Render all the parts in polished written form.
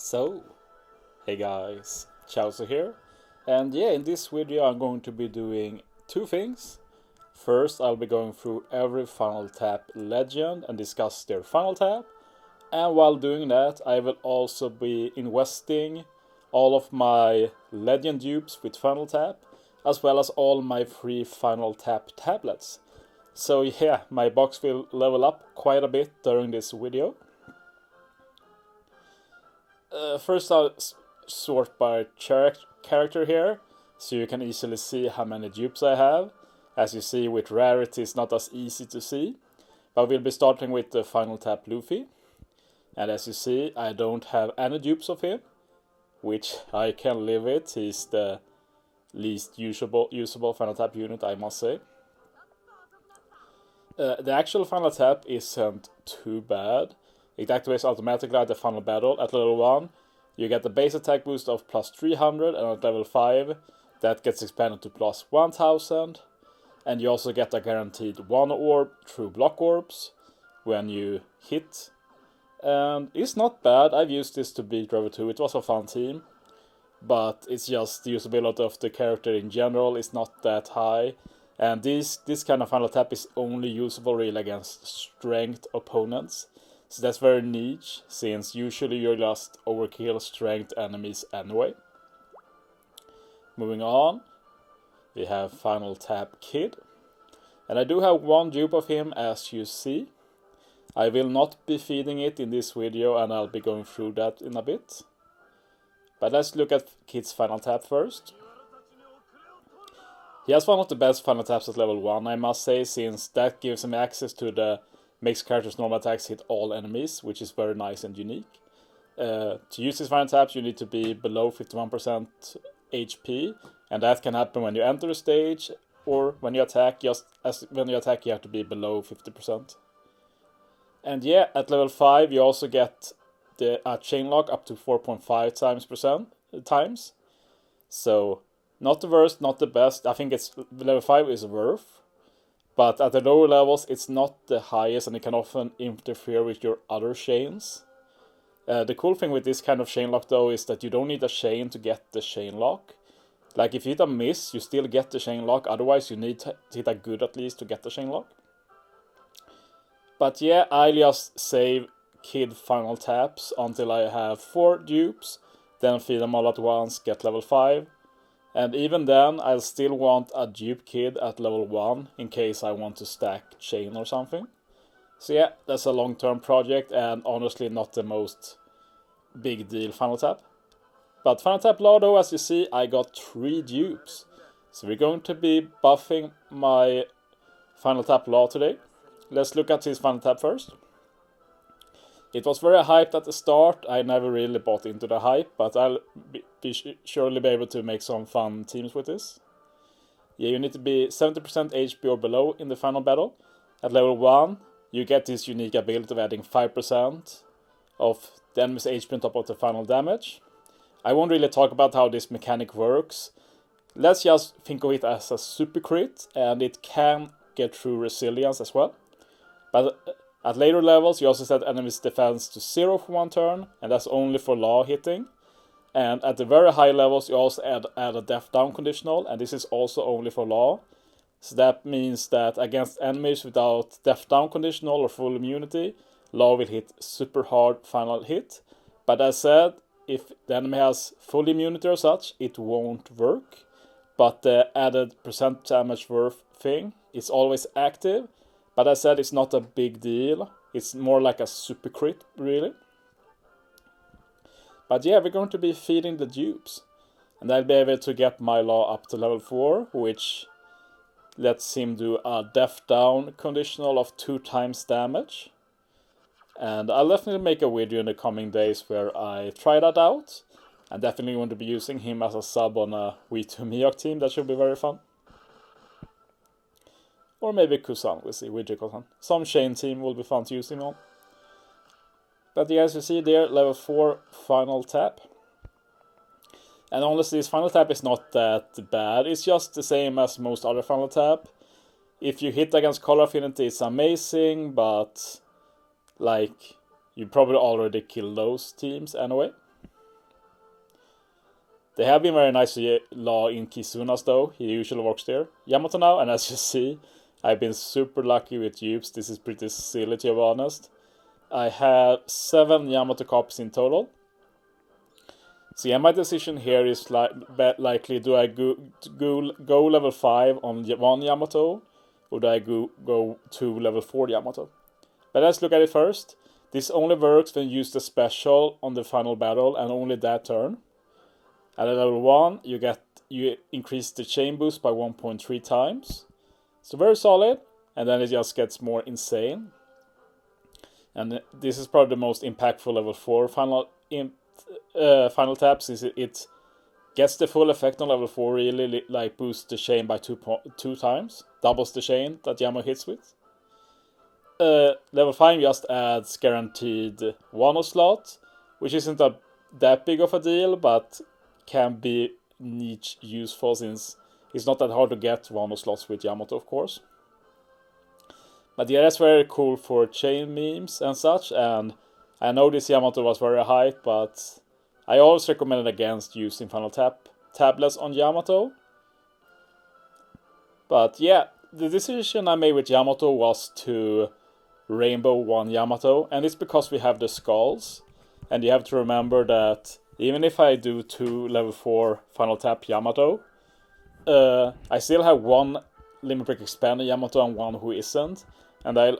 So, hey guys, Chauzu here, and yeah, in this video I'm going to be doing two things. First, I'll be going through every Final Tap legend and discuss their Final Tap, and while doing that I will also be investing all of my legend dupes with Final Tap, as well as all my free Final Tap tablets. So yeah, my box will level up quite a bit during this video. First I'll sort by character here, so you can easily see how many dupes I have. As you see, with rarity it's not as easy to see, but we'll be starting with the Final Tap Luffy. And as you see, I don't have any dupes of him, which I can live with. He's the least usable Final Tap unit, I must say. The actual Final Tap isn't too bad. It activates automatically at the final battle. At level 1, you get the base attack boost of plus 300, and at level 5, that gets expanded to plus 1000. And you also get a guaranteed 1 orb through block orbs when you hit. And it's not bad. I've used this to beat Rover 2. It was a fun team. But it's just the usability of the character in general is not that high. And this kind of Final Tap is only usable really against strength opponents. So that's very niche, since usually you're just overkill strength enemies anyway. Moving on, we have Final Tap Kid. And I do have one dupe of him, as you see. I will not be feeding it in this video, and I'll be going through that in a bit. But let's look at Kid's Final Tap first. He has one of the best Final Taps at level 1, I must say, since that gives him access to the makes characters' normal attacks hit all enemies, which is very nice and unique. To use these Final Taps, you need to be below 51% HP, and that can happen when you enter a stage, or when you attack. Just as when you attack, you have to be below 50%. And yeah, at level 5, you also get the chain lock up to 4.5 times. So, not the worst, not the best. I think it's level 5 is worth. But at the lower levels, it's not the highest, and it can often interfere with your other chains. The cool thing with this kind of chain lock, though, is that you don't need a chain to get the chain lock. Like, if you hit a miss, you still get the chain lock. Otherwise, you need to hit a good at least to get the chain lock. But yeah, I just save Kid Final Taps until I have 4 dupes. Then feed them all at once, get level 5. And even then, I'll still want a dupe Kid at level 1 in case I want to stack chain or something. So yeah, that's a long-term project, and honestly not the most big deal Final Tap. But Final Tap Law, though, as you see, I got 3 dupes. So we're going to be buffing my Final Tap Law today. Let's look at his Final Tap first. It was very hyped at the start. I never really bought into the hype, but I'll surely be able to make some fun teams with this. Yeah, you need to be 70% HP or below in the final battle. At level 1, you get this unique ability of adding 5% of the enemy's HP on top of the final damage. I won't really talk about how this mechanic works. Let's just think of it as a super crit, and it can get through resilience as well. But at later levels, you also set enemy's defense to 0 for 1 turn, and that's only for law hitting. And at the very high levels, you also add a death down conditional, and this is also only for law. So that means that against enemies without death down conditional or full immunity, law will hit super hard final hit. But as said, if the enemy has full immunity or such, it won't work. But the added percent damage worth thing is always active. But as I said, it's not a big deal. It's more like a super crit, really. But yeah, we're going to be feeding the dupes. And I'll be able to get my law up to level 4, which lets him do a death down conditional of 2 times damage. And I'll definitely make a video in the coming days where I try that out. I'm definitely going to be using him as a sub on a V2 Miyok team. That should be very fun. Or maybe Kusan, we'll see, with Kusan. Some chain team will be fun to use him on. But yeah, as you see there, level 4 Final Tap. And honestly, this Final Tap is not that bad. It's just the same as most other Final Tap. If you hit against Color Affinity, it's amazing, but like, you probably already killed those teams anyway. They have been very nice to law in Kizuna's though, he usually works there. Yamato now, and as you see, I've been super lucky with dupes. This is pretty silly to be honest. I have 7 Yamato copies in total. So yeah, my decision here is likely, do I go level 5 on 1 Yamato, or do I go to level 4 Yamato? But let's look at it first. This only works when you use the special on the final battle, and only that turn. At level 1, you increase the chain boost by 1.3 times. So very solid, and then it just gets more insane. And this is probably the most impactful level 4 final tap, since it gets the full effect on level 4, really like boosts the chain by 2 times, doubles the chain that Yamato hits with. Level 5 just adds guaranteed 1 slot, which isn't that big of a deal, but can be niche useful since it's not that hard to get 1 slots with Yamato, of course. But yeah, that's very cool for chain memes and such, and I know this Yamato was very hyped, but I always recommended against using Final Tap tablets on Yamato. But yeah, the decision I made with Yamato was to Rainbow 1 Yamato, and it's because we have the skulls, and you have to remember that even if I do 2 level 4 Final Tap Yamato, I still have 1 Limit Break Expander Yamato and 1 who isn't, and I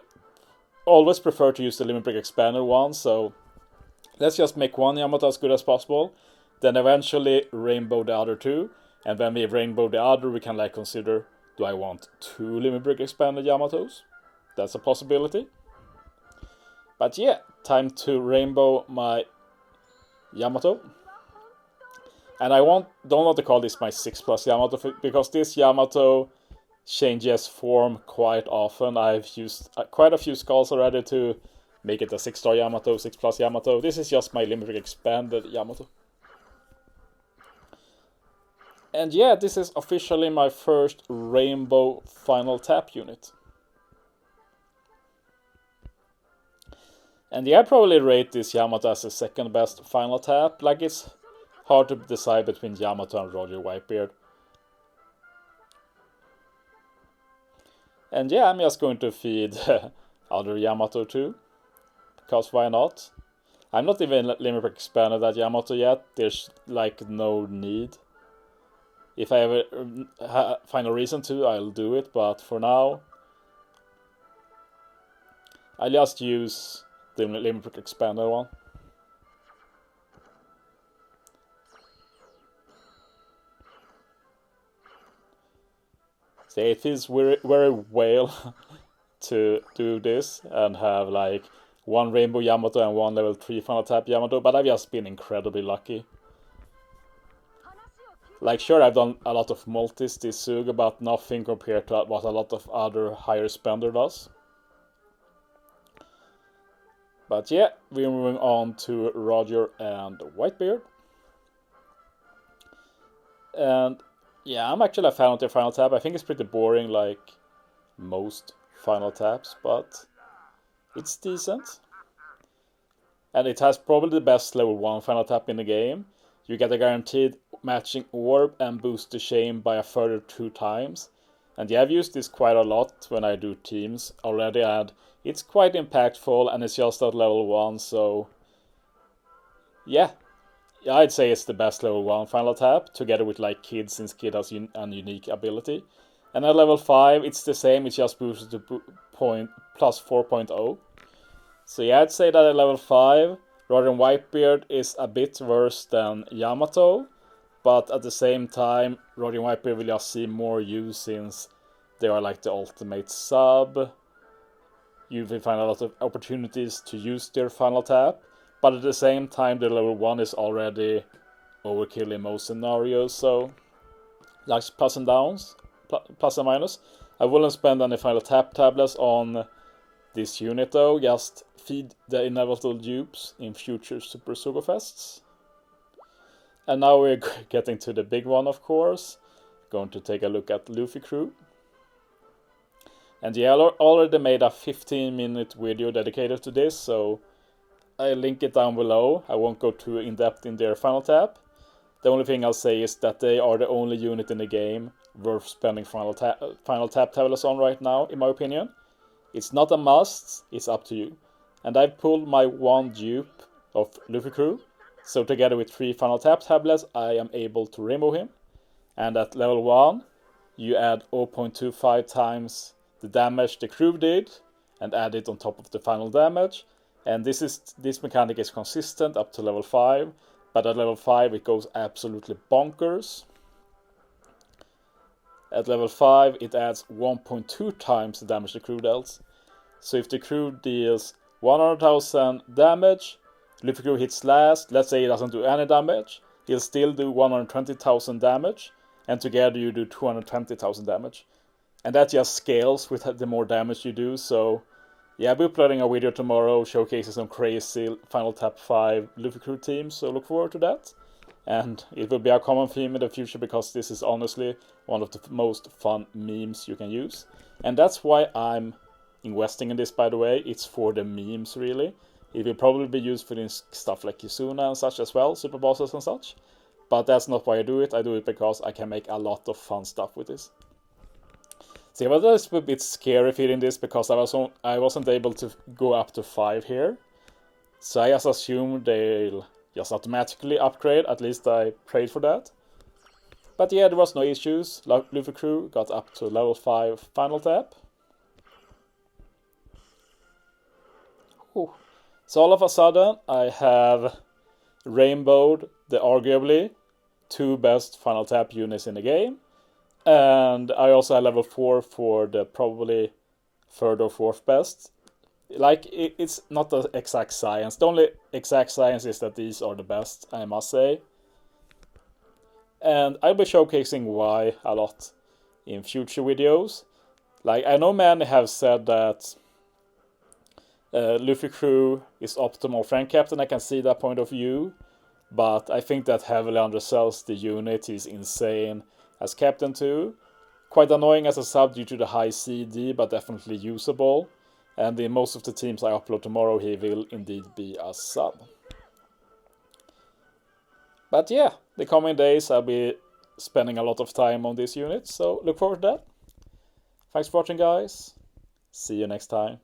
always prefer to use the Limit Break Expander one, so let's just make 1 Yamato as good as possible, then eventually rainbow the other 2, and when we rainbow the other, we can like consider, do I want 2 Limit Break Expander Yamatos? That's a possibility. But yeah, time to rainbow my Yamato. And I don't want to call this my 6+ Yamato, because this Yamato changes form quite often. I've used quite a few skulls already to make it a 6-star Yamato, 6+ Yamato. This is just my Limit Break Expanded Yamato. And yeah, this is officially my first Rainbow Final Tap unit. And yeah, I probably rate this Yamato as the 2nd best Final Tap. Like, it's hard to decide between Yamato and Roger Whitebeard. And yeah, I'm just going to feed other Yamato too, because why not? I'm not even Limit Break Expanded that Yamato yet, there's like no need. If I ever find a reason to, I'll do it, but for now, I'll just use the Limit Break Expander one. So it feels very well to do this and have like 1 Rainbow Yamato and 1 level 3 Final Tap Yamato, but I've just been incredibly lucky. Like, sure, I've done a lot of multis this Suga, but nothing compared to what a lot of other higher spender does. But yeah, we're moving on to Roger and Whitebeard. And yeah, I'm actually a fan of their Final Tap. I think it's pretty boring like most Final Taps, but it's decent. And it has probably the best level 1 Final Tap in the game. You get a guaranteed matching orb and boost the chain by a further 2 times. And yeah, I've used this quite a lot when I do teams already, and it's quite impactful, and it's just at level 1, so yeah, I'd say it's the best level 1 Final Tap, together with like Kid, since Kid has a unique ability. And at level 5, it's the same, it's just boosted to plus 4.0. So yeah, I'd say that at level 5, Roger and Whitebeard is a bit worse than Yamato, but at the same time, Roger and Whitebeard will just see more use since they are like the ultimate sub. You will find a lot of opportunities to use their Final Tap, but at the same time, the level 1 is already overkill in most scenarios, so like plus and downs, plus and minus. I wouldn't spend any Final Tap tablets on this unit though, just feed the inevitable dupes in future Super Sugo Fests. And now we're getting to the big one, of course. Going to take a look at Luffy Crew. And yeah, I already made a 15-minute video dedicated to this, so I'll link it down below. I won't go too in-depth in their Final Tap. The only thing I'll say is that they are the only unit in the game worth spending Final Tap tablets on right now, in my opinion. It's not a must, it's up to you. And I've pulled my one dupe of Luffy Crew, so together with 3 Final Tap tablets, I am able to remove him. And at level 1, you add 0.25 times the damage the crew did, and add it on top of the final damage. And this mechanic is consistent up to level 5, but at level 5 it goes absolutely bonkers. At level 5 it adds 1.2 times the damage the crew deals. So if the crew deals 100,000 damage, Luffy Crew hits last, let's say he doesn't do any damage, he'll still do 120,000 damage, and together you do 220,000 damage. And that just scales with the more damage you do, so yeah, I'll be uploading a video tomorrow showcasing some crazy Final Tap 5 Luffy Crew teams, so look forward to that. And it will be a common theme in the future because this is honestly one of the most fun memes you can use. And that's why I'm investing in this, by the way. It's for the memes, really. It will probably be useful in stuff like Kizuna and such as well, super bosses and such. But that's not why I do it because I can make a lot of fun stuff with this. See, but it's a bit scary feeling this because I wasn't able to go up to 5 here. So I just assume they'll just automatically upgrade, at least I prayed for that. But yeah, there was no issues. Luffy Crew got up to level 5 Final Tap. Ooh. So all of a sudden I have rainbowed the arguably 2 best Final Tap units in the game. And I also had level 4 for the probably 3rd or 4th best. Like, it's not the exact science. The only exact science is that these are the best, I must say. And I'll be showcasing why a lot in future videos. Like, I know many have said that Luffy Crew is optimal friend captain. I can see that point of view. But I think that heavily undersells the unit. He's insane as captain too. Quite annoying as a sub due to the high CD, but definitely usable. And in most of the teams I upload tomorrow, he will indeed be a sub. But yeah, the coming days I'll be spending a lot of time on this unit, so look forward to that. Thanks for watching, guys. See you next time.